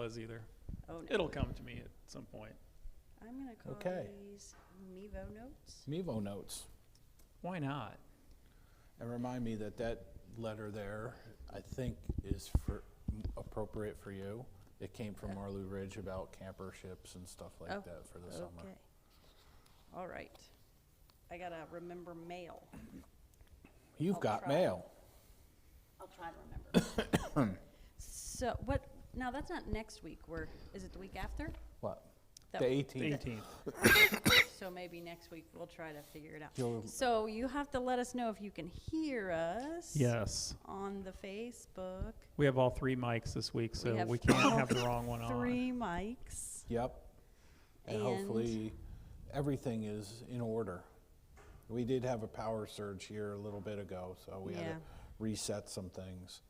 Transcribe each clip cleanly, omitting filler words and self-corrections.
was either. Oh, no. It'll come to me at some point. I'm going to call Okay. these Mevo notes. Mevo notes. Why not? And remind me that that letter there, I think, is appropriate for you. It came from Marlou Ridge about camper ships and stuff like that for the summer. Okay. All right. I got to remember mail. You've I'll got try. mail. I'll try to remember. So what? Now that's not next week. Is it the week after? What? That- The The 18th. 18th. So maybe next week we'll try to figure it out. You'll- So you have to let us know if you can hear us. Yes. On the Facebook. We have all 3 mics this week, so have we can't have the wrong one on. 3 mics. Yep. And hopefully everything is in order. We did have a power surge here a little bit ago, so we had Yeah. to reset some things,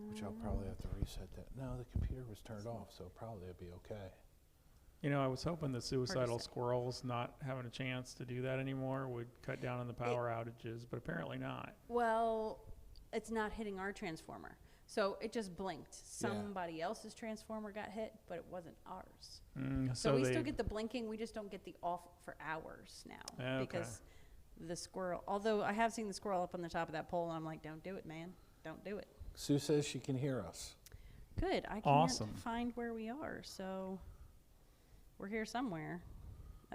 which I'll probably have to reset that. No, the computer was turned off, so probably it'll be okay. You know, I was hoping the suicidal say. squirrels not having a chance to do that anymore would cut down on the power outages, but apparently not. Well, it's not hitting our transformer. So it just blinked. Somebody else's transformer got hit, but it wasn't ours. So we still get the blinking. We just don't get the off for hours now. Okay. Because the squirrel, although I have seen the squirrel up on the top of that pole, and I'm like, don't do it, man. Don't do it. Sue says she can hear us. Good. I can't Awesome. find where we are. So we're here somewhere.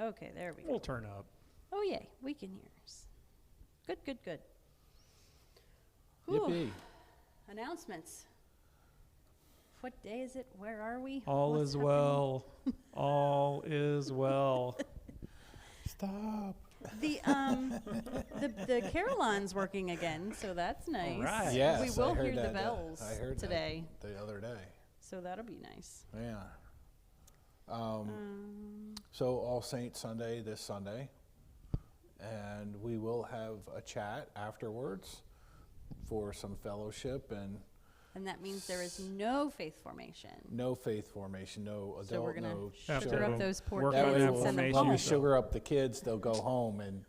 Okay, there we go. We'll turn up. Oh, yay. We can hear us. Good, good, good. Whew. Yippee. Announcements. What day is it? Where are we? All What's is happening? well. All is well. Stop. The Caroline's working again, so that's nice. All right. Yes, we will I heard hear the that, bells I heard today, that the other day. so that'll be nice. Yeah. So All Saints Sunday this Sunday, and we will have a chat afterwards for some fellowship And that means there is no faith formation. no faith formation, no adult, So we're gonna no Have sugar to up those poor work kids on that way and that send them formation. when we home. sugar up the kids, they'll go home and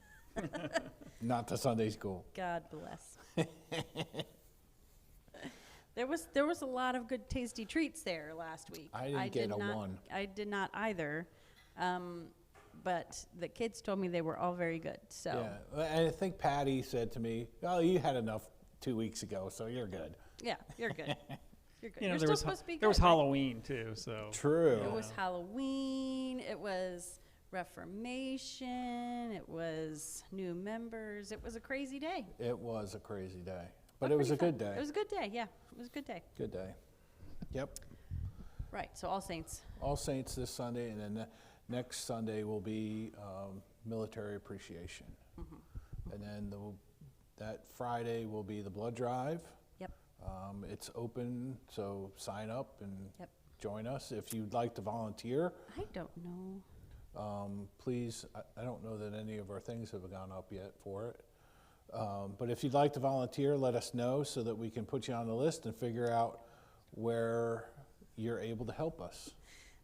not to Sunday school. God bless. There was a lot of good tasty treats there last week. I didn't get a one. I did not either, but the kids told me they were all very good. So Yeah, and I think Patty said to me, "Oh, you had enough 2 weeks ago, so you're good." yeah, you're good. You're good. You know, You're there still was supposed to be there was good, right? Halloween too, so True. It was Halloween. It was Reformation. It was new members. It was a crazy day. It was a crazy day, but it was a pretty good fun. day. It was a good day. Yeah, it was a good day. Good day. Yep. Right. So All Saints. All Saints this Sunday, and then next Sunday will be military appreciation. And then that Friday will be the blood drive. Yep. It's open, so sign up and Yep. join us. If you'd like to volunteer, I don't know. please, I don't know that any of our things have gone up yet for it. But if you'd like to volunteer, let us know so that we can put you on the list and figure out where you're able to help us.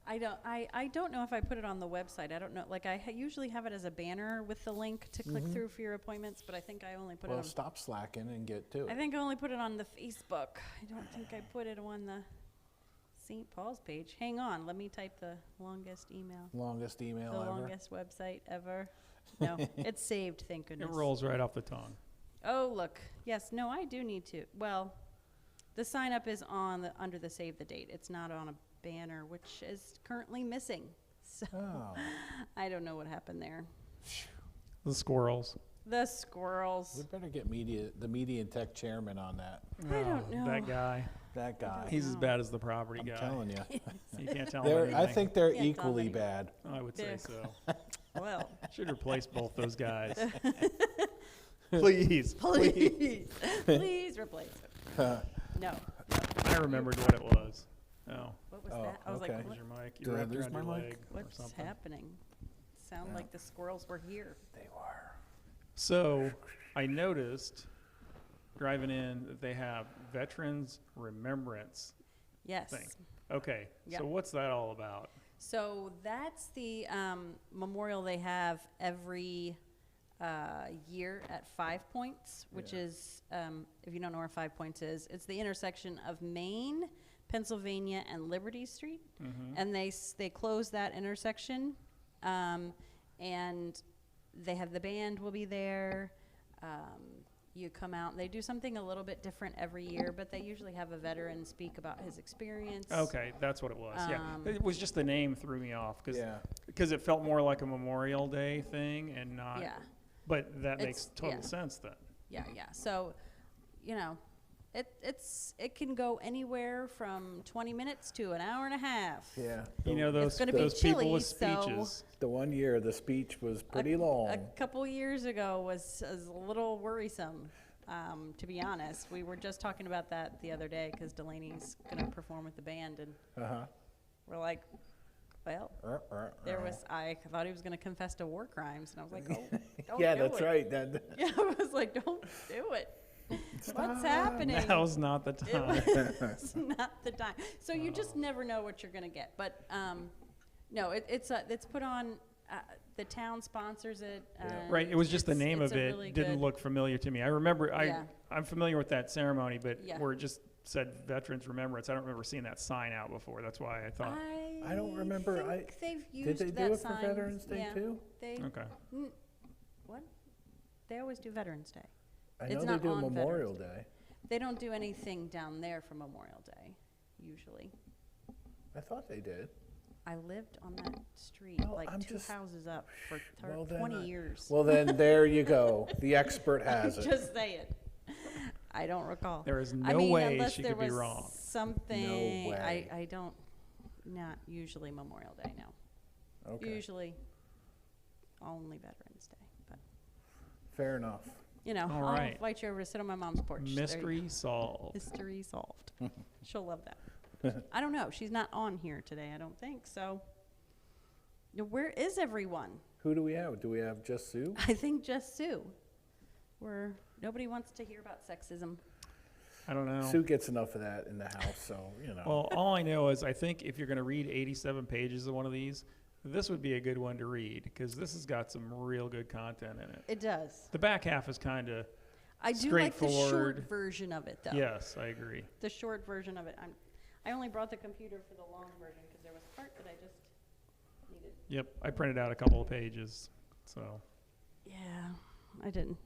I don't know if I put it on the website. I don't know. Like I usually have it as a banner with the link to click through for your appointments, but I think I only put it Well, on. stop slacking and get to I it. think I only put it on the Facebook. I don't think I put it on the St. Paul's page. Hang on, let me type the longest email. Longest email The ever. longest website ever. No, it's saved, thank it goodness. rolls right off the tongue. Oh, look. Yes, no, I do need to. Well, the sign up is under the save the date. It's not on a banner, which is currently missing. So Oh. I don't know what happened there. The squirrels. The squirrels. We better get the media and tech chairman on that. I don't know. That guy. That guy. He's as bad as the property I'm guy. telling you. You can't tell him They're, anything. I think they're Can't tell equally anything. bad. I would say They're- so. Well, Should replace both those guys. Please. please, please replace it. No. I remembered what it was. Oh, What was Oh, that? I was okay. like, there's what, your mic. Did You I wrapped lose around your my mic? leg or what's something. happening? Sound Yeah. like the squirrels were here. They were. So I noticed driving in that they have Veterans Remembrance Yes. thing. Okay, Yep. so what's that all about? So that's the memorial they have every year at 5 Points, which Yeah. is, if you don't know where 5 Points is, it's the intersection of Main, Pennsylvania and Liberty Street, Mm-hmm. and they close that intersection, and they have the band will be there. You come out, and they do something a little bit different every year, but they usually have a veteran speak about his experience. Okay, that's what it was. Yeah, it was just the name threw me off Yeah. because it felt more like a Memorial Day thing and not. Yeah, But that makes It's- total yeah. sense then. yeah. So, it can go anywhere from 20 minutes to an hour and a half. Yeah. You know It's those gonna be those people chilly, with so- speeches. The one year the speech was pretty long. A couple years ago was a little worrisome, to be honest. We were just talking about that the other day because Delaney's going to perform with the band, and we're like, well, I thought he was going to confess to war crimes, and I was like, oh, don't Yeah, do that's it. right. Yeah, I was like, don't do it. What's happening? Now's not the time. It's not the time. So you just never know what you're going to get. But no, it's put on. The town sponsors it. Right, it was just the name it's of a it really didn't good- look familiar to me. I remember, Yeah. I'm familiar with that ceremony, but Yeah. where it just said Veterans Remembrance, I don't remember seeing that sign out before. That's why I thought, I don't remember. Think they've Did used they do that it for sign. Veterans Day Yeah, too? They okay. what? They always do Veterans Day. I It's know they not do on Memorial Veterans Day. They don't do anything down there for Memorial Day, usually. I thought they did. I lived on that street, Well, like I'm 2 just- houses up for Well, then 20 years. Well, then there you go. The expert has it. Just say it. I don't recall. There is I no mean, way unless she there could be was wrong. something. No way. I don't. Not usually Memorial Day. No. Okay. Usually only Veterans Day. But Fair enough. All I'll right. invite you over to sit on my mom's porch. There you Mystery go. solved. Mystery solved. She'll love that. I don't know. She's not on here today. I don't think so. Where is everyone? Who do we have? Do we have just Sue? I think just Sue. Nobody wants to hear about sexism. I don't know. Sue gets enough of that in the house, so you know. Well, all I know is I think if you're going to read 87 pages of one of these, this would be a good one to read because this has got some real good content in it. It does. The back half is kind of I do like the short straightforward. version of it, though. yes, I agree. The short version of it. I only brought the computer for the long version because there was part that I just needed. Yep, I printed out a couple of pages, so Yeah, I didn't.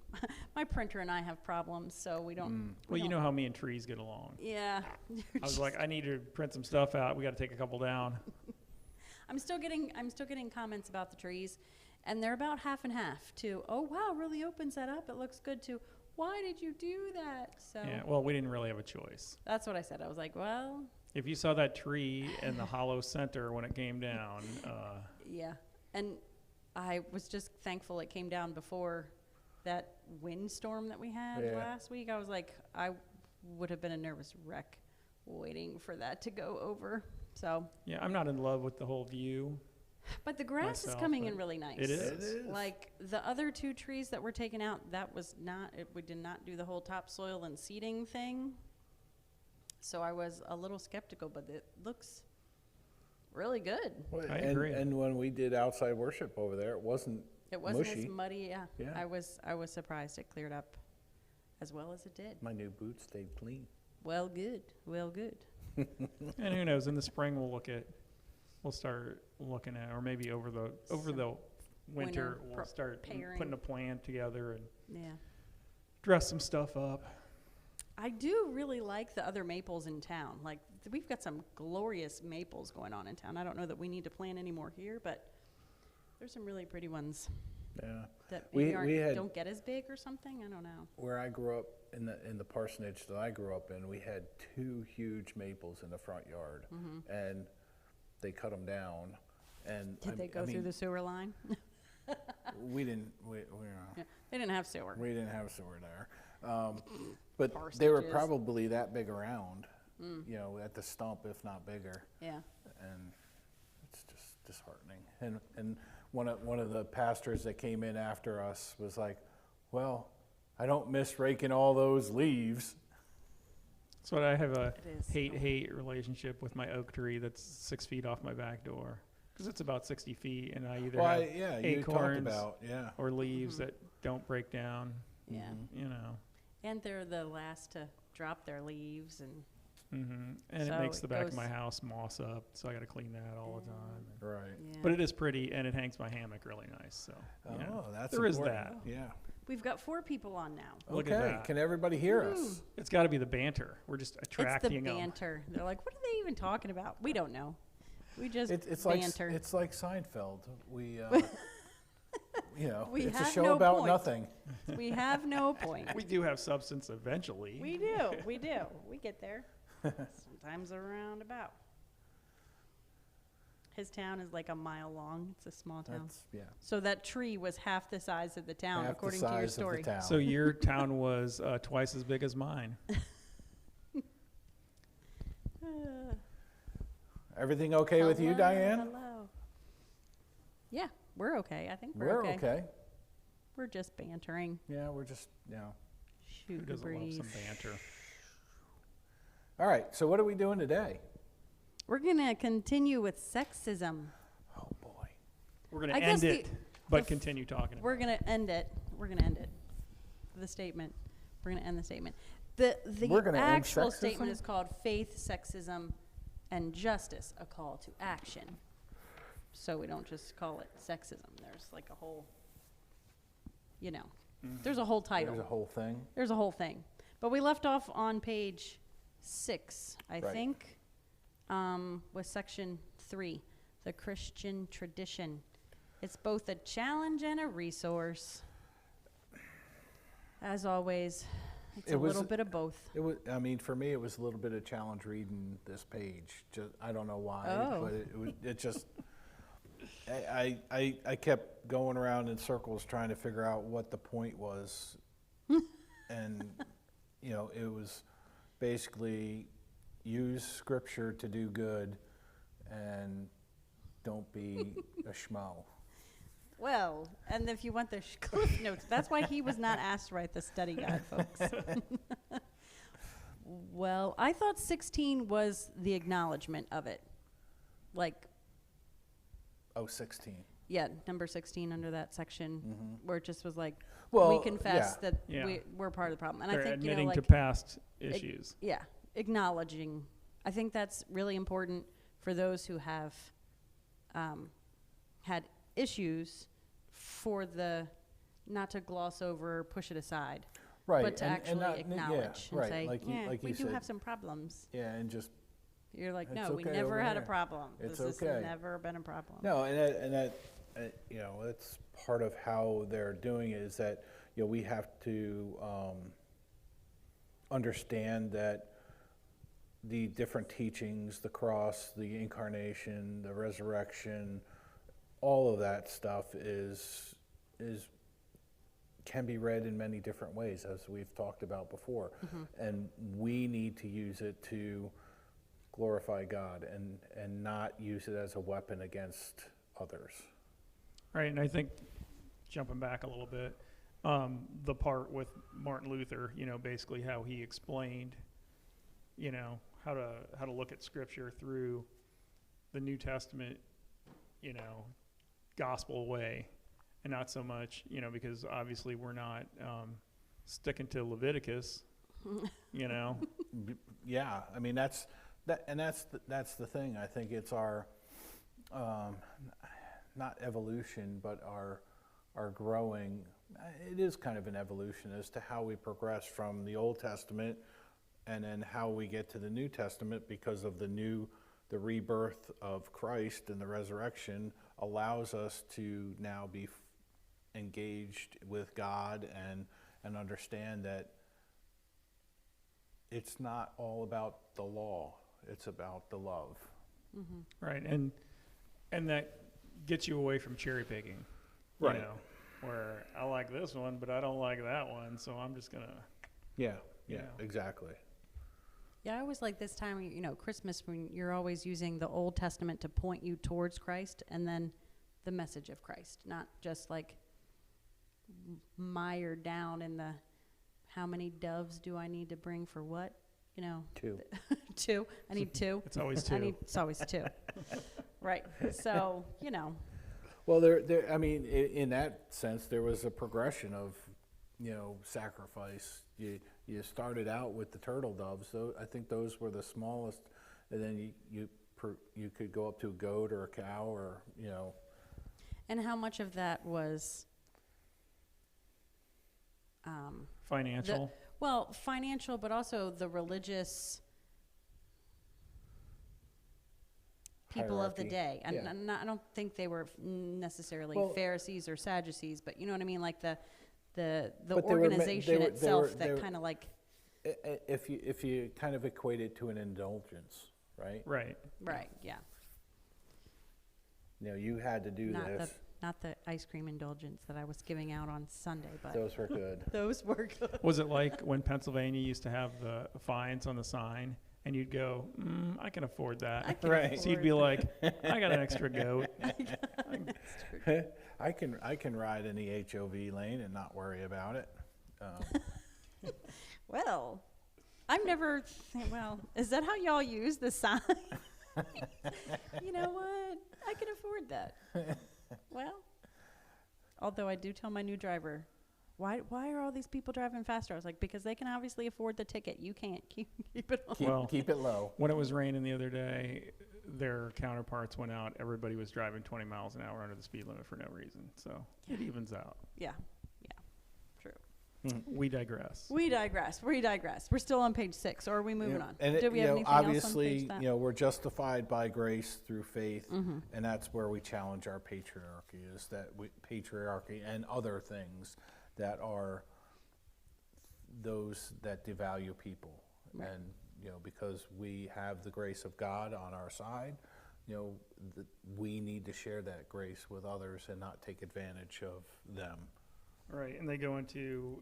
My printer and I have problems, so we don't. well, you know how me and trees get along. Yeah. I was like, I need to print some stuff out. We got to take a couple down. I'm still getting comments about the trees, and they're about half and half. To oh wow, really opens that up. It looks good. To why did you do that? So Yeah, well, we didn't really have a choice. that's what I said. I was like, well, If you saw that tree in the hollow center when it came down, yeah. And I was just thankful it came down before that windstorm that we had Yeah. last week. I was like, I would have been a nervous wreck waiting for that to go over. So, yeah, I'm not in love with the whole view. but the grass is Myself, coming in but really nice. It is. It is. Like the other 2 trees that were taken out, that was not, we did not do the whole topsoil and seeding thing. So I was a little skeptical, but it looks really good. Well, I and, agree. And when we did outside worship over there, it wasn't. It wasn't Mushy. as muddy, yeah. Yeah. I was surprised it cleared up as well as it did. My new boots stayed clean. Well, good. Well, good. And who knows? In the spring, we'll start looking at, or maybe over the winter, Winter we'll start preparing. putting a plan together and Yeah. dress some stuff up. I do really like the other maples in town. Like, we've got some glorious maples going on in town. I don't know that we need to plant any more here, but there's some really pretty ones Yeah. that We- maybe we had- don't get as big or something. I don't know. Where I grew up in the parsonage that I grew up in, we had 2 huge maples in the front yard, and they cut them down. And Did they go through the sewer line? We didn't. Yeah. They didn't have sewer. We didn't have sewer there, but they were Parsonages. probably that big around, you know, at the stump, if not bigger. Yeah. And it's just disheartening. And one of the pastors that came in after us was like, "Well, I don't miss raking all those leaves." So I have a It is. hate relationship with my oak tree that's 6 feet off my back door because it's about 60 feet, and I either Well, have yeah, you talked acorns about, yeah. or leaves that don't break down. Yeah. You know, And they're the last to drop their leaves, and And it So makes the it back of goes- my house moss up, so I got to clean that all the time. Right. Yeah. But it is pretty, and it hangs my hammock really nice. So you know, That's there is important. that. Yeah. We've got 4 people on now. Look at Okay. that. Can everybody hear us? It's got to be the banter. We're just It's attracting the them. banter. They're like, what are they even talking about? We don't know. We just It's banter. like it's like Seinfeld. We you know, We it's a have show no about point. nothing. We have no point. We do have substance eventually. We do. We do. We get there. Sometimes a roundabout. His town is like a mile long. It's a small town. That's So that tree was half the size of the town, half the according to your size of the story. town. So your town was twice as big as mine. Everything okay with you, Hello, Diane? Hello. Yeah, we're okay. I think We're okay. okay. We're just bantering. Yeah, we're just Who Shoot the doesn't love breeze. some banter? All right. So what are we doing today? We're gonna continue with sexism. Oh boy. We're going I to guess end it, but f- continue talking. We're gonna end it. We're gonna end it. The statement. We're gonna end the statement. The We're gonna end actual statement sexism? is called Faith, Sexism, and Justice: A Call to Action. So we don't just call it sexism. There's like a whole, there's a whole title. There's a whole thing. There's a whole thing. But we left off on page 6, I Right. think, with section 3, the Christian tradition. It's both a challenge and a resource. As always, it's It a was- little bit of both. It was. I mean, for me, it was a little bit of challenge reading this page. Just I don't know why, Oh. but it just. I kept going around in circles trying to figure out what the point was, and it was basically use scripture to do good, and don't be a schmo. Well, and if you want the cliff notes, that's why he was not asked to write the study guide, folks. Well, I thought 16 was the acknowledgement of it. Like, Oh, 16. yeah, number 16 under that section, where it just was like, Well, we confess yeah. that Yeah. we're part of the problem. And They're I think, admitting to like, past issues. yeah, acknowledging. I think that's really important for those who have had issues, for the not to gloss over or push it aside, Right, but to and actually not- acknowledge and right, say, like you, yeah, like we you do said, have some problems. yeah, and just You're like, It's no, we okay never over had a here. problem. It's This okay. has never been a problem. no, and that that's part of how they're doing it, is that we have to understand that the different teachings, the cross, the incarnation, the resurrection, all of that stuff can be read in many different ways, as we've talked about before, and we need to use it to glorify God and not use it as a weapon against others. Right, and I think, jumping back a little bit, the part with Martin Luther, basically how he explained, how to look at Scripture through the New Testament, gospel way, and not so much, because obviously we're not sticking to Leviticus, Yeah, I mean that's the thing. I think it's our not evolution, but our growing. It is kind of an evolution as to how we progress from the Old Testament, and then how we get to the New Testament, because of the rebirth of Christ and the resurrection allows us to now be engaged with God and understand that it's not all about the law, it's about the love. right, and that gets you away from cherry picking, Right. Where I like this one, but I don't like that one, so I'm just gonna. Yeah, Yeah. exactly. Yeah, I always like this time, Christmas, when you're always using the Old Testament to point you towards Christ, and then the message of Christ, not just like mired down in the how many doves do I need to bring for what, 2. 2. I need 2. It's always two. It's always 2. Right. So, Well, there. I mean, in that sense, there was a progression of, sacrifice. you started out with the turtle doves. So I think those were the smallest, and then you could go up to a goat or a cow, or And how much of that was Financial. financial, but also the religious people of the hierarchy. day. And Yeah. I don't think they were necessarily Well- Pharisees or Sadducees, but you know what I mean? Like the But they were organization they itself were- that kind of like, If you kind of equate it to an indulgence, right? Right. right, yeah. You had to do this. Not the ice cream indulgence that I was giving out on Sunday, but Those were good. those were good. Was it like when Pennsylvania used to have the fines on the sign, and you'd go, I can afford that. Right. So you'd be like, I got an extra goat. I can ride in the HOV lane and not worry about it. Well, I've never, is that how y'all use the sign? You know what? I can afford that. Well, although I do tell my new driver, why are all these people driving faster? I was like, because they can obviously afford the ticket. You can't keep it on. Keep it low. When it was raining the other day, their counterparts went out. Everybody was driving 20 miles an hour under the speed limit for no reason. So it evens out. Yeah, true. We digress. We digress. We're still on page 6, or are we moving on? And Do we have anything obviously, else on page that? we're justified by grace through faith, Mm-hmm. and that's where we challenge our patriarchy, is that patriarchy and other things that are those that devalue people. Right. And because we have the grace of God on our side, we need to share that grace with others and not take advantage of them. Right. And they go into,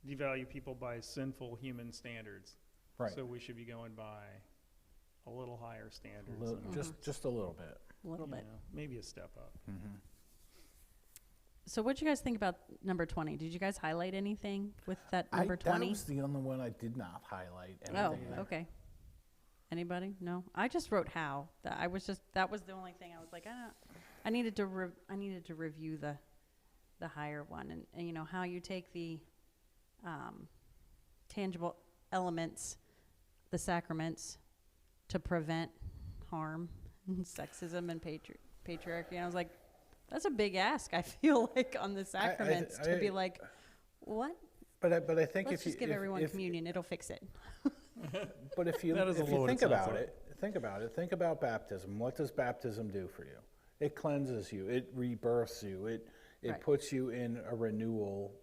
devalue people by sinful human standards. Right. So we should be going by a little higher standards. and, Just a little bit. A little bit. Maybe a step up. Mm-hmm. So what do you guys think about number 20? Did you guys highlight anything with that number 20? That was the only one I did not highlight. Oh, anything there. okay. Anybody? No, I just wrote how. That was the only thing I was like, I needed to review the higher one, and how you take the tangible elements, the sacraments, to prevent harm, sexism, and patriarchy. And I was like, that's a big ask. I feel like on the sacraments to be like, what? But I think Let's if you just give everyone communion; it'll fix it. But if you That is a loaded think sentence. about it. Think about baptism. What does baptism do for you? It cleanses you. It rebirths you. It Right. puts you in a renewal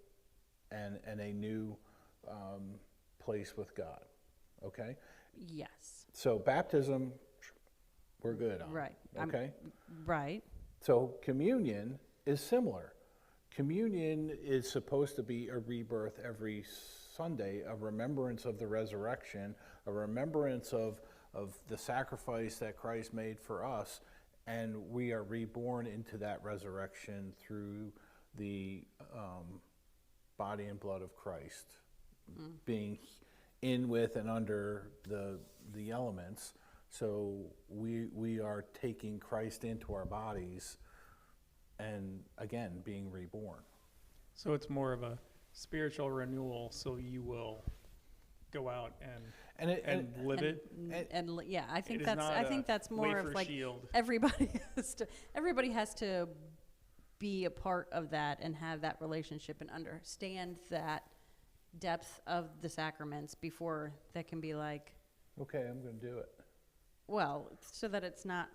and a new place with God. Okay. Yes. So baptism, we're good on. Right. Okay. Right. So communion is similar. Communion is supposed to be a rebirth every Sunday, a remembrance of the resurrection, a remembrance of the sacrifice that Christ made for us, and we are reborn into that resurrection through the body and blood of Christ, being in with and under the elements. So we are taking Christ into our bodies and, again, being reborn. So it's more of a spiritual renewal, so you will go out and live it. Yeah, I think It is that's not I a think that's more wafer of like shield. everybody has to be a part of that and have that relationship and understand that depth of the sacraments before that can be like, Okay, I'm going to do it. well, so that it's not,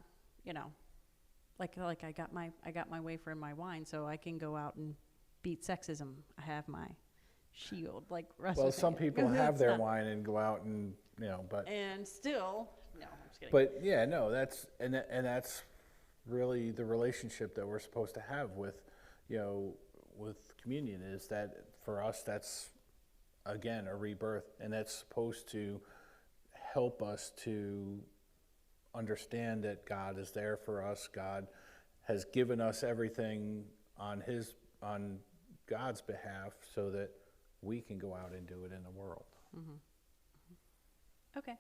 like I got my wafer and my wine, so I can go out and beat sexism. I have my shield, like Russ Well, was some saying. people have It's their not- wine and go out and, but and still, no, I'm just kidding. But yeah, no, that's really the relationship that we're supposed to have with communion, is that for us, that's again a rebirth, and that's supposed to help us to understand that God is there for us. God has given us everything on God's behalf so that we can go out and do it in the world. Okay.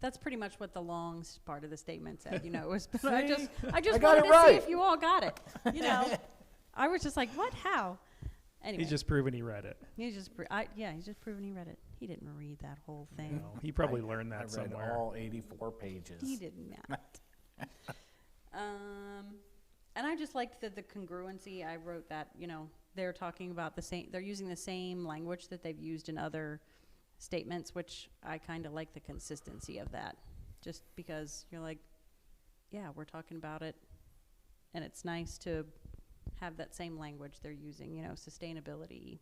That's pretty much what the long part of the statement said, it was, but See? I just I got wanted it to right. see if you all got it, I was just like, what, how? Anyway. He's just proven he read it. He's just proven he read it. He didn't read that whole thing. No, he probably learned that I read somewhere. all 84 pages. He did not. And I just liked the congruency. I wrote that, they're talking about they're using the same language that they've used in other statements, which I kind of like the consistency of that. Just because you're like, yeah, we're talking about it, and it's nice to have that same language they're using, sustainability,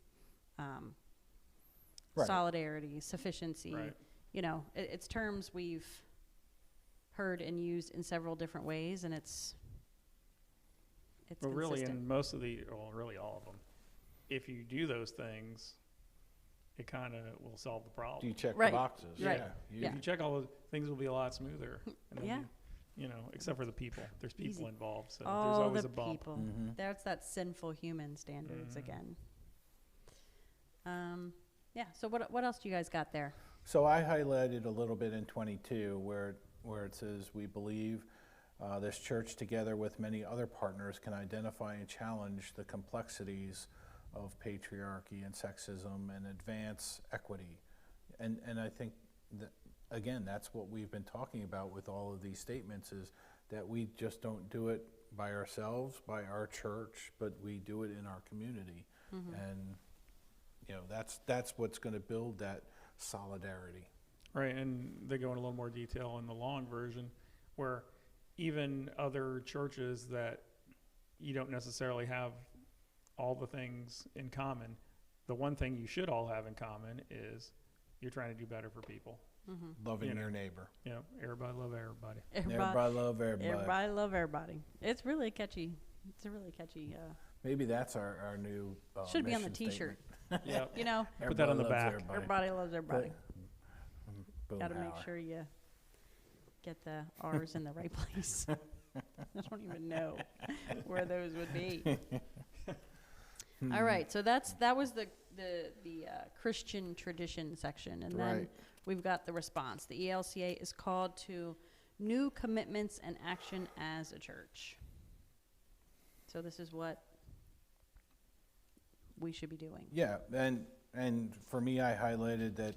Right. solidarity, sufficiency. Right. It's terms we've heard and used in several different ways, and it's But really, consistent. in most of really all of them, if you do those things, it kind of will solve the Do problem. you check Right. the boxes? Right. Yeah. If you check all those, things will be a lot smoother. And then Yeah. except for the people. There's people Easy. involved, so there's All always the a bump. people. Mhm. There's that sinful human standards Mhm. again. Yeah. So what else do you guys got there? So I highlighted a little bit in 22 where it says, we believe this church, together with many other partners, can identify and challenge the complexities of patriarchy and sexism and advance equity. And I think that, again, that's what we've been talking about with all of these statements, is that we just don't do it by ourselves, by our church, but we do it in our community. And that's what's going to build that solidarity. Right, and they go in a little more detail in the long version, where even other churches that you don't necessarily have all the things in common, the one thing you should all have in common is you're trying to do better for people. Loving your neighbor. Everybody love everybody. Everybody love everybody. Everybody love everybody. It's really catchy. It's a really catchy. Maybe that's our new Should be on the mission T-shirt. Yep. Put that on the Everybody loves back. everybody. Everybody loves everybody. Boom Got to make hour. sure you get the R's in the right place. I don't even know where those would be. All right, so that was the Christian tradition section, and then Right. we've got the response. The ELCA is called to new commitments and action as a church. So this is what we should be doing. Yeah, and for me, I highlighted that,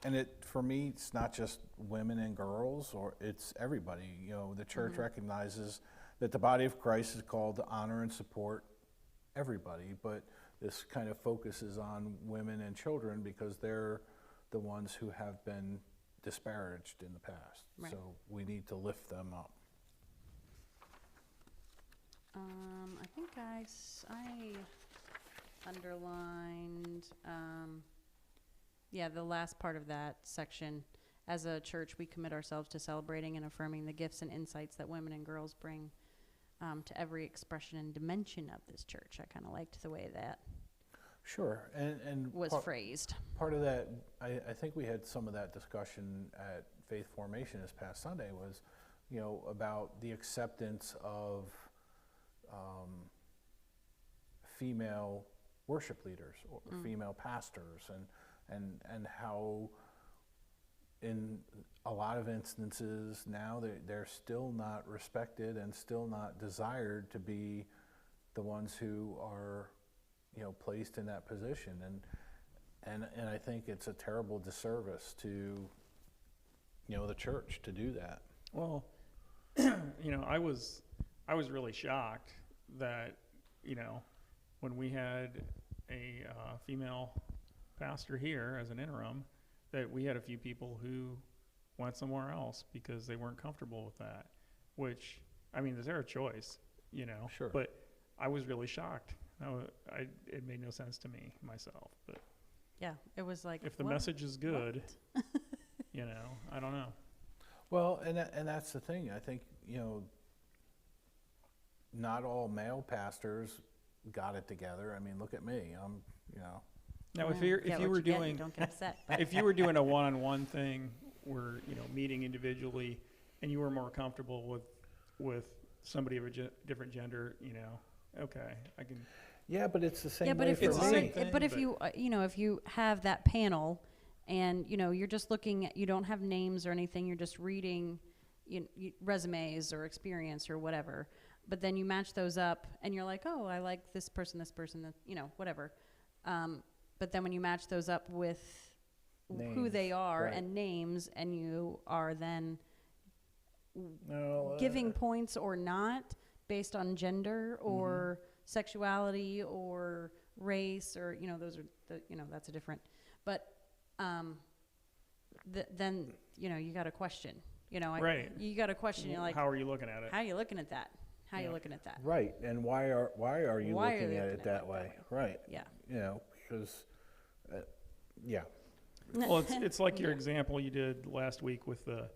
and for me, it's not just women and girls, or it's everybody. The church recognizes that the body of Christ is called to honor and support everybody, but this kind of focuses on women and children because they're the ones who have been disparaged in the past. Right. So we need to lift them up. I think I underlined, the last part of that section. As a church, we commit ourselves to celebrating and affirming the gifts and insights that women and girls bring to every expression and dimension of this church. I kind of liked the way that Sure, and was phrased. part of that, I think we had some of that discussion at Faith Formation this past Sunday was, about the acceptance of female worship leaders or female pastors, and how in a lot of instances now they're still not respected and still not desired to be the ones who are placed in that position, and I think it's a terrible disservice to the church to do that. Well, I was really shocked that when we had a female pastor here as an interim, that we had a few people who went somewhere else because they weren't comfortable with that. Which, is their choice, Sure. But I was really shocked. It made no sense to me myself. But Yeah, it was like, if the what? message is good, I don't know. Well, and that's the thing. I think not all male pastors got it together. Look at me. I'm Now, if Get you what were get, doing don't get upset. if you were doing a one-on-one thing where meeting individually and you were more comfortable with somebody of a different gender, okay, I can. Yeah, but it's the same Yeah, but way if for It's the same me. thing, but if but- you if you have that panel, and you're just looking at, you don't have names or anything, you're just reading resumes or experience or whatever. but then you match those up and you're like, oh, I like this person, that, whatever. But then when you match those up with who they are and names, and you are then giving points or not based on gender or sexuality or race, or those are that's a different. But then you got to question. Right. You got to question. You're like, how are you looking at it? How are you looking at that? How are you looking at that? Right, and why are you looking at it that way? Right. Yeah. Because, yeah. Well, it's like your example you did last week with the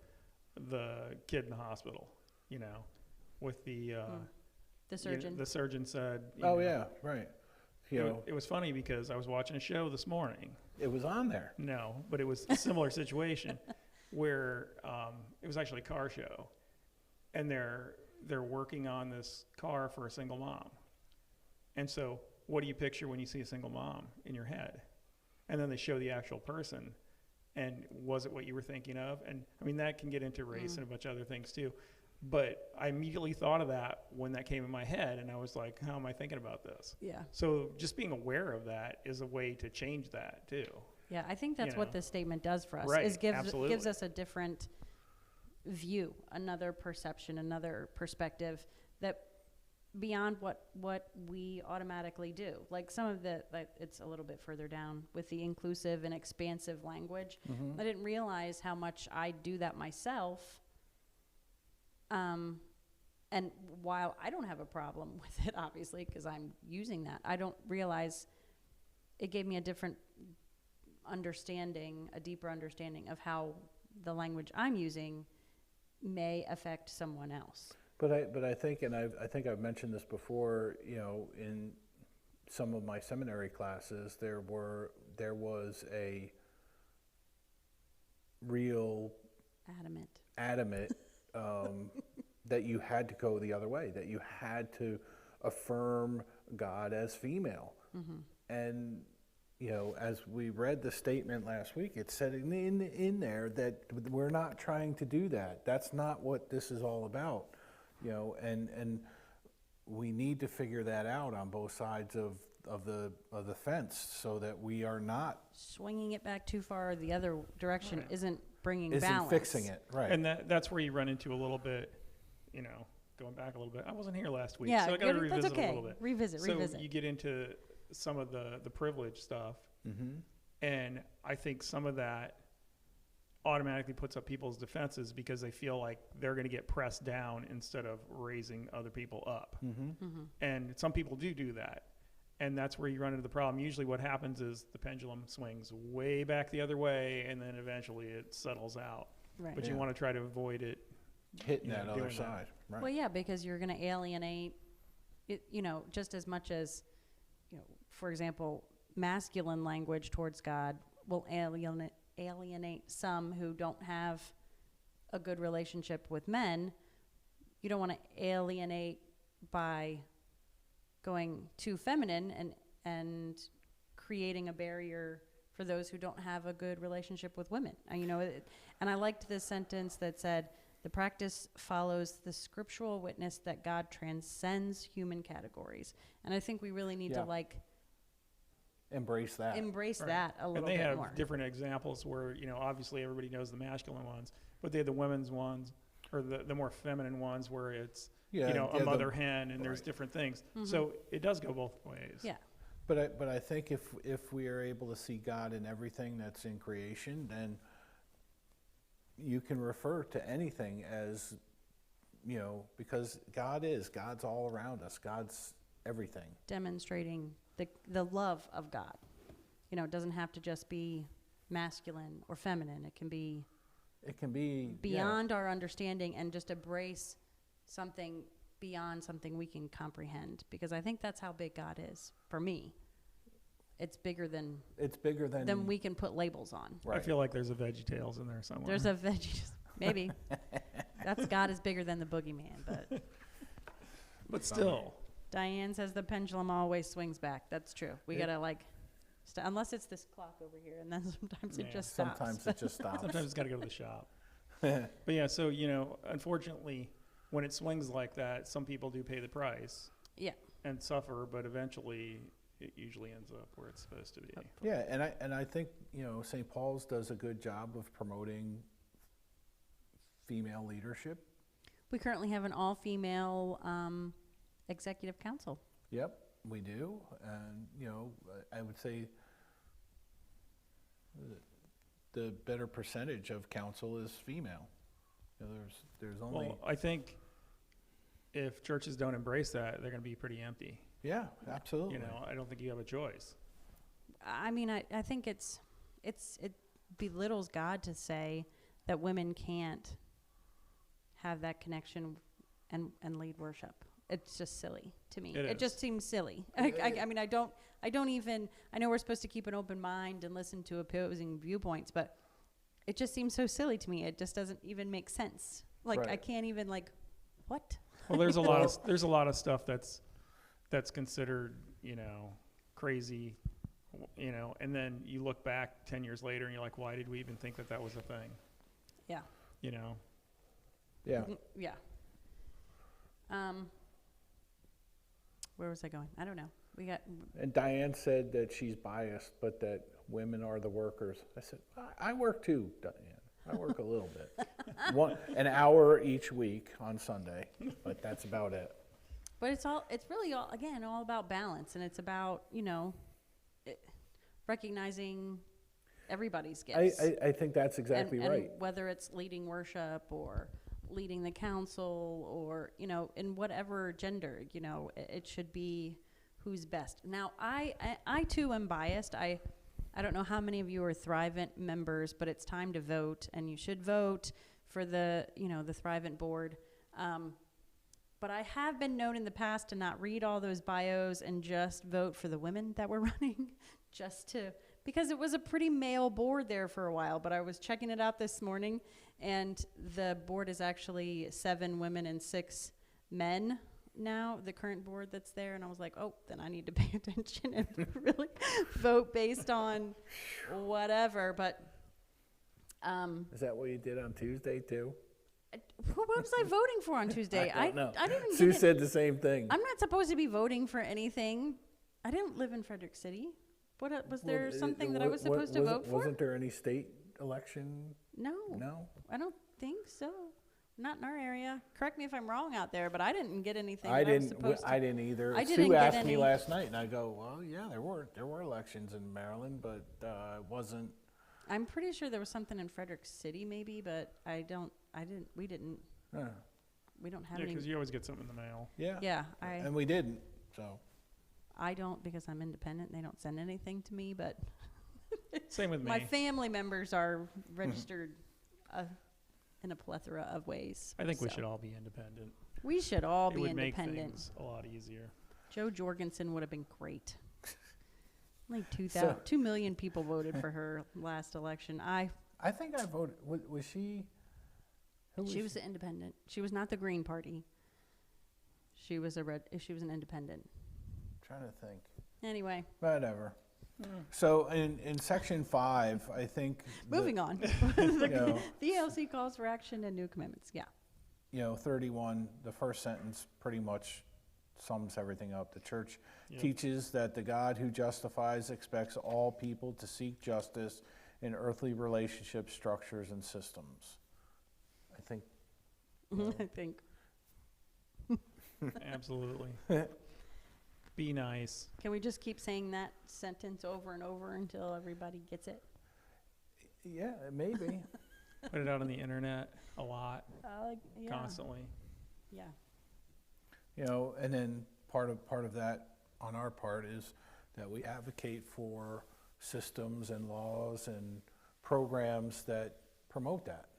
kid in the hospital. With the surgeon. The surgeon said. Yeah, right. It was funny because I was watching a show this morning. It was on there. No, but it was a similar situation where it was actually a car show, and they're working on this car for a single mom. And so what do you picture when you see a single mom in your head? And then they show the actual person, and was it what you were thinking of? And I mean, that can get into race and a bunch of other things too. But I immediately thought of that when that came in my head, and I was like, how am I thinking about this? Yeah. So just being aware of that is a way to change that too. Yeah, I think that's what this statement does for us. Right, is gives absolutely. us a different view, another perception, another perspective that beyond what we automatically do. Like some of it's a little bit further down with the inclusive and expansive language. I didn't realize how much I do that myself. And while I don't have a problem with it, obviously, because I'm using that, I don't realize it gave me a different understanding, a deeper understanding of how the language I'm using may affect someone else. But I think, and I think I've mentioned this before, in some of my seminary classes, there was a real adamant that you had to go the other way, that you had to affirm God as female. And as we read the statement last week, it said in there that we're not trying to do that. That's not what this is all about. And we need to figure that out on both sides of the fence, so that we are not swinging it back too far the other direction. Isn't bringing isn't balance. Fixing it, right? And that's where you run into a little bit, going back a little bit. I wasn't here last week, yeah, so I got to revisit that's okay. a little bit. Revisit. So you get into some of the privilege stuff, and I think some of that automatically puts up people's defenses because they feel like they're going to get pressed down instead of raising other people up. And some people do that. And that's where you run into the problem. Usually what happens is the pendulum swings way back the other way, and then eventually it settles out. Right. But you want to try to avoid it hitting that other side. Right. Well, yeah, because you're going to alienate it, just as much as, for example, masculine language towards God will alienate some who don't have a good relationship with men. You don't want to alienate by going too feminine and creating a barrier for those who don't have a good relationship with women. And I liked this sentence that said, the practice follows the scriptural witness that God transcends human categories. And I think we really need to embrace that. That a little bit more. And they have different examples where, obviously everybody knows the masculine ones, but they have the women's ones, or the more feminine ones where it's, a mother hen, and there's different things. So it does go both ways. Yeah. But I think if we are able to see God in everything that's in creation, then you can refer to anything as, because God's all around us. God's everything. Demonstrating the love of God. It doesn't have to just be masculine or feminine. It can be beyond our understanding, and just embrace something beyond something we can comprehend, because I think that's how big God is for me. It's bigger than we can put labels on. Right. I feel like there's a VeggieTales in there somewhere. There's a maybe. That's God is bigger than the boogeyman, but still. Diane says the pendulum always swings back. That's true. We gotta unless it's this clock over here, and then sometimes it just stops. Sometimes it just stops. Sometimes it's got to go to the shop. But yeah, so unfortunately, when it swings like that, some people do pay the price. Yeah. And suffer, but eventually it usually ends up where it's supposed to be. Yeah, and I think, St. Paul's does a good job of promoting female leadership. We currently have an all-female executive council. Yep, we do. And, I would say the better percentage of council is female. There's only... Well, I think if churches don't embrace that, they're going to be pretty empty. Yeah, absolutely. I don't think you have a choice. I mean, I think it belittles God to say that women can't have that connection and lead worship. It's just silly to me. It just seems silly. I mean, I don't even, I know we're supposed to keep an open mind and listen to opposing viewpoints, but it just seems so silly to me. It just doesn't even make sense. Like, Right. I can't even, like, what? Well, there's a lot of stuff that's considered, crazy, and then you look back 10 years later and you're like, why did we even think that was a thing? Yeah. Yeah. Yeah. Where was I going? I don't know. And Diane said that she's biased, but that women are the workers. I said, I work too, Diane. I work a little bit. An hour each week on Sunday, but that's about it. But it's really all about balance, and it's about, recognizing everybody's gifts. I think that's exactly right. And whether it's leading worship or leading the council or, in whatever gender, it should be who's best. Now, I too am biased. I don't know how many of you are Thrivent members, but it's time to vote, and you should vote for the Thrivent board. But I have been known in the past to not read all those bios and just vote for the women that were running, because it was a pretty male board there for a while. But I was checking it out this morning, and the board is actually 7 women and 6 men now, the current board that's there. And I was like, oh, then I need to pay attention and really vote based on whatever. But is that what you did on Tuesday too? What was I voting for on Tuesday? I don't know. I didn't. Sue said the same thing. I'm not supposed to be voting for anything. I didn't live in Frederick City. What was there something that I was supposed to vote for? Wasn't there any state election? No. No. I don't think so. Not in our area. Correct me if I'm wrong out there, but I didn't get anything. I was supposed to. I didn't either. I didn't Sue get asked me any. last night, and I go, well, yeah, there were elections in Maryland, but it wasn't. I'm pretty sure there was something in Frederick City, maybe, but we didn't. We don't have any. Because you always get something in the mail. Yeah. Yeah, and we didn't. So. I don't, because I'm independent. They don't send anything to me, but Same with me. my family members are registered in a plethora of ways. I think we should all be independent. We should all It be would make independent. things a lot easier. Jo Jorgensen would have been great. Like 2 million people voted for her last election. I think I voted. Was she? She was an independent. She was not the Green Party. She was an independent. Trying to think. Anyway. Whatever. So in section 5, I think. Moving on. The ELC calls for action and new commitments. Yeah. 31, the first sentence pretty much sums everything up. The church teaches that the God who justifies expects all people to seek justice in earthly relationships, structures, and systems. I think. I think. Absolutely. Be nice. Can we just keep saying that sentence over and over until everybody gets it? Yeah, maybe. Put it out on the internet a lot, Yeah. constantly. Yeah. And then part of that on our part is that we advocate for systems and laws and programs that promote that.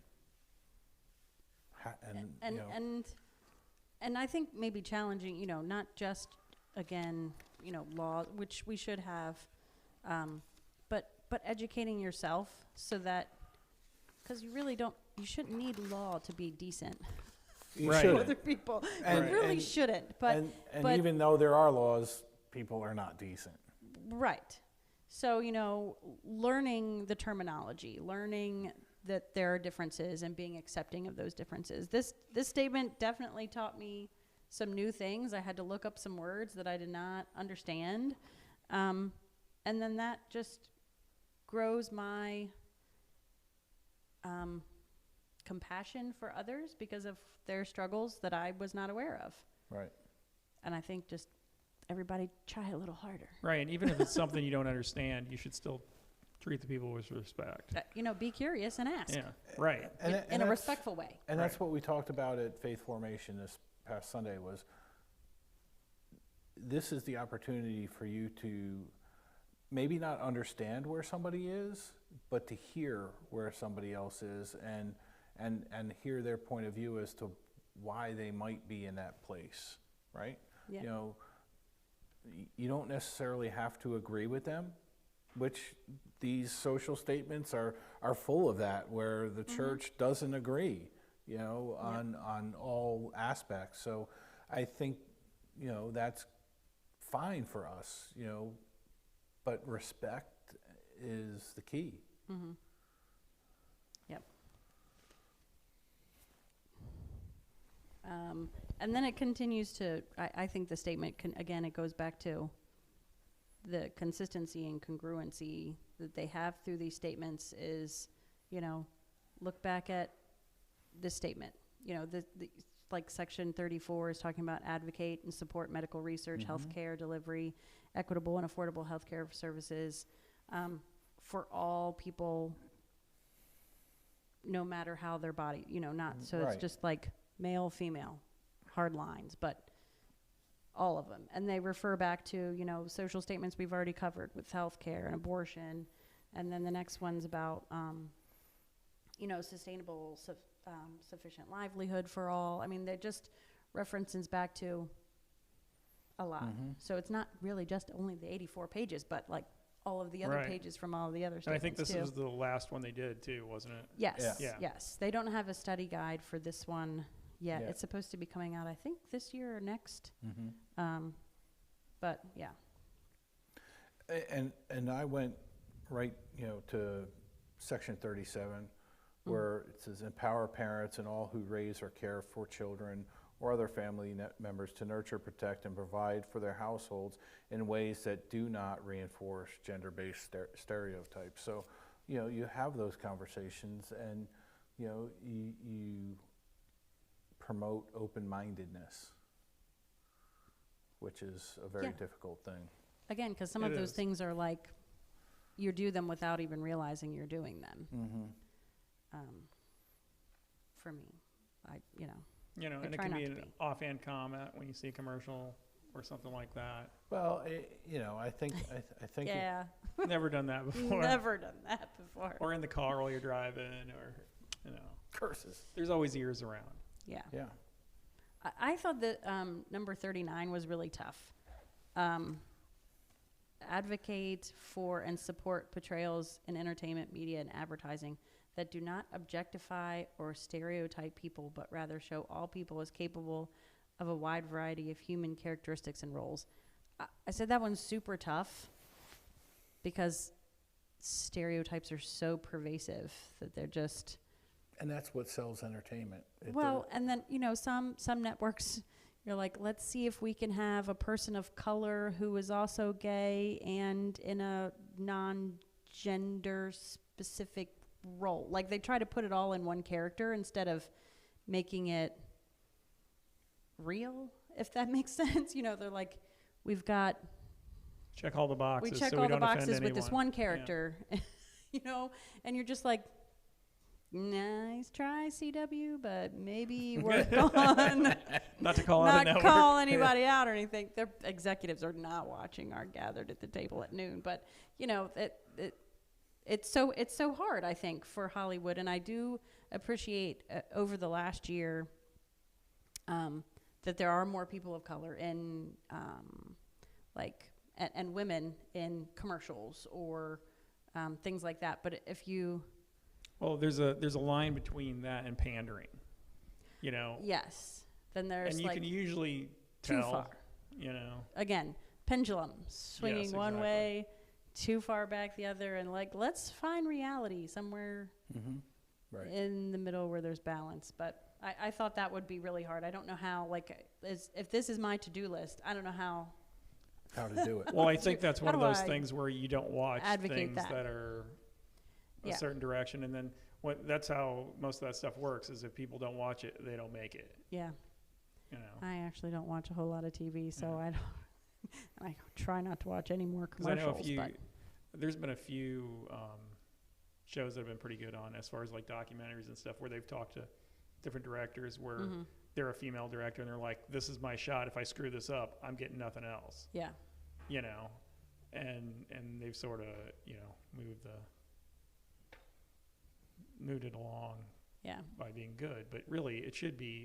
And I think maybe challenging, not just, again, law, which we should have, but educating yourself so that, because you shouldn't need law to be decent. You Right. shouldn't. Other people. And- You really and- shouldn't. But and even though there are laws, people are not decent. right. So, learning the terminology, learning that there are differences and being accepting of those differences. This statement definitely taught me some new things. I had to look up some words that I did not understand. And then that just grows my compassion for others because of their struggles that I was not aware of. Right. And I think just everybody try a little harder. Right, and even if it's something you don't understand, you should still treat the people with respect. Be curious and ask. Yeah, right. In a respectful way. And that's what we talked about at Faith Formation this past Sunday was this is the opportunity for you to maybe not understand where somebody is, but to hear where somebody else is and hear their point of view as to why they might be in that place, right? Yeah. You know, you don't necessarily have to agree with them, which these social statements are full of that, where the church doesn't agree, you know, on all aspects. So I think, you know, that's fine for us, you know, but respect is the key. Mm-hmm. Yep. And then it continues to, I think the statement, again, it goes back to the consistency and congruency that they have through these statements is, you know, look back at this statement. You know, like Section 34 is talking about advocate and support medical research, healthcare delivery, equitable and affordable healthcare services for all people, no matter how their body, you know, not so it's just like male, female, hard lines, but all of them. And they refer back to, you know, social statements we've already covered with healthcare and abortion. And then the next one's about, you know, sustainable, sufficient livelihood for all. I mean, they're just references back to a lot. So it's not really just only the 84 pages, but like all of the other pages from all of the other statements. And I think this was the last one they did too, wasn't it? Yes, Yeah. yes. They don't have a study guide for this one yet. It's supposed to be coming out, I think, this year or next. But yeah. And I went right, you know, to Section 37, where it says empower parents and all who raise or care for children or other family members to nurture, protect, and provide for their households in ways that do not reinforce gender-based stereotypes. So, you know, you have those conversations, and you know, you promote open-mindedness, which is a very difficult thing. Again, because some of those things are like you do them without even realizing you're doing them. For me, and it can be an offhand comment when you see a commercial or something like that. Well, you know, I think yeah. Never done that before. Never done that before. Or in the car while you're driving, or, you know. Curses. There's always ears around. Yeah. Yeah. I thought that number 39 was really tough. Advocate for and support portrayals in entertainment, media, and advertising that do not objectify or stereotype people, but rather show all people as capable of a wide variety of human characteristics and roles. I said that one's super tough because stereotypes are so pervasive that they're just... And that's what sells entertainment. And then, you know, some networks, you're like, let's see if we can have a person of color who is also gay and in a non-gender specific role. Like, they try to put it all in one character instead of making it real, if that makes sense. You know, they're like, we've got... Check all the boxes. We check all the boxes with this one character. Yeah. You know, and you're just like... Nice try, CW, but maybe work on not to call out a network. Not call anybody out or anything. Their executives are not watching our gathered at the table at noon, but you know it's so hard, I think, for Hollywood, and I do appreciate over the last year that there are more people of color in and women in commercials or things like that. But if you Well, there's a line between that and pandering, you know. Yes. Then there's and you can usually tell, too far. You know. Again, pendulum swinging one way, too far back the other, and like let's find reality somewhere in the middle where there's balance. But I thought that would be really hard. I don't know how, like, if this is my to-do list, I don't know how to do it. Well, I think that's one of those I things where you don't watch advocate things that? that are a certain direction, and then that's how most of that stuff works. Is if people don't watch it, they don't make it. Yeah. You know. I actually don't watch a whole lot of TV, so Yeah. I don't. I try not to watch any more 'Cause I know commercials. there's been a few shows that have been pretty good on as far as like documentaries and stuff where they've talked to different directors where they're a female director and they're like, this is my shot. If I screw this up, I'm getting nothing else. Yeah. You know, and they've sort of, you know, moved it along by being good. But really,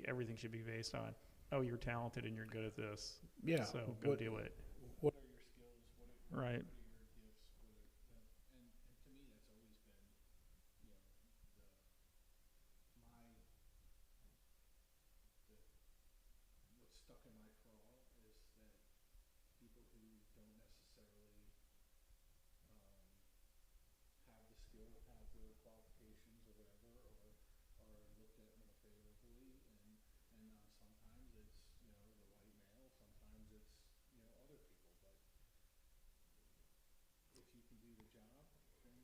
everything should be based on, oh, you're talented and you're good at this. Yeah. So go do it. What are your skills? Right. What are your gifts? And to me, that's always been, you know, what's stuck in my craw is that people who don't necessarily have the skill, have the qualifications or whatever, or are looked at more favorably, and sometimes it's, you know, the white male, sometimes it's, you know, other people, but if you can do the job, then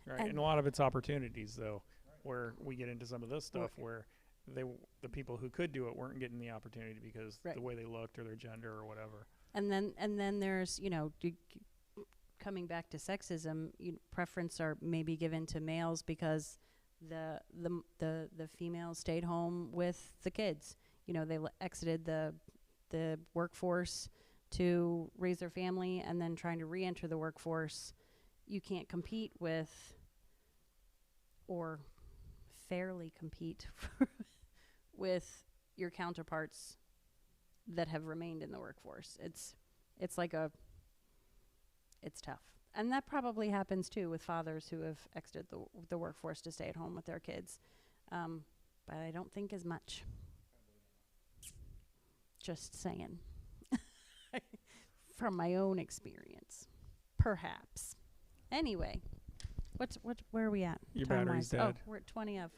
Right. And a lot of it's opportunities, though, where we get into some of this stuff where the people who could do it weren't getting the opportunity because the way they looked or their gender or whatever. And then there's, you know, coming back to sexism, preference are maybe given to males because the females stayed home with the kids. You know, they exited the workforce to raise their family, and then trying to re-enter the workforce, you can't compete with or fairly compete with your counterparts that have remained in the workforce. It's tough. And that probably happens too with fathers who have exited the workforce to stay at home with their kids. But I don't think as much. Just saying. From my own experience. Perhaps. Anyway, where are we at? Your battery's dead. Oh, we're at 20 of.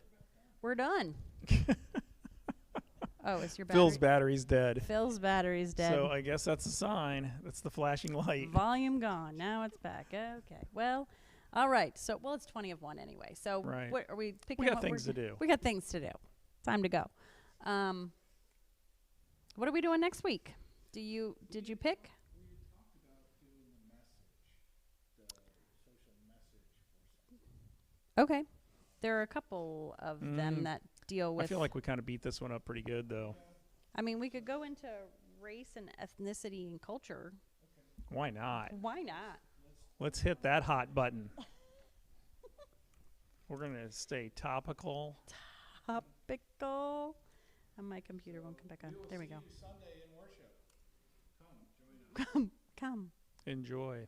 We're done. Oh, is your battery? Phil's battery's dead. Phil's battery's dead. So I guess that's a sign. That's the flashing light. Volume gone. Now it's back. Okay. Well, all right. So, it's 20 of 1 anyway. So, what are we picking? We got things to do. We got things to do. Time to go. What are we doing next week? Did you pick? we talked about doing the social message for something. Okay. There are a couple of them that deal with. I feel like we kind of beat this one up pretty good, though. I mean, we could go into race and ethnicity and culture. Why not? Why not? Let's hit that hot button. We're going to stay topical. Topical. And my computer won't come back on. There we go. Sunday in worship. Come, join us. Come. Enjoy.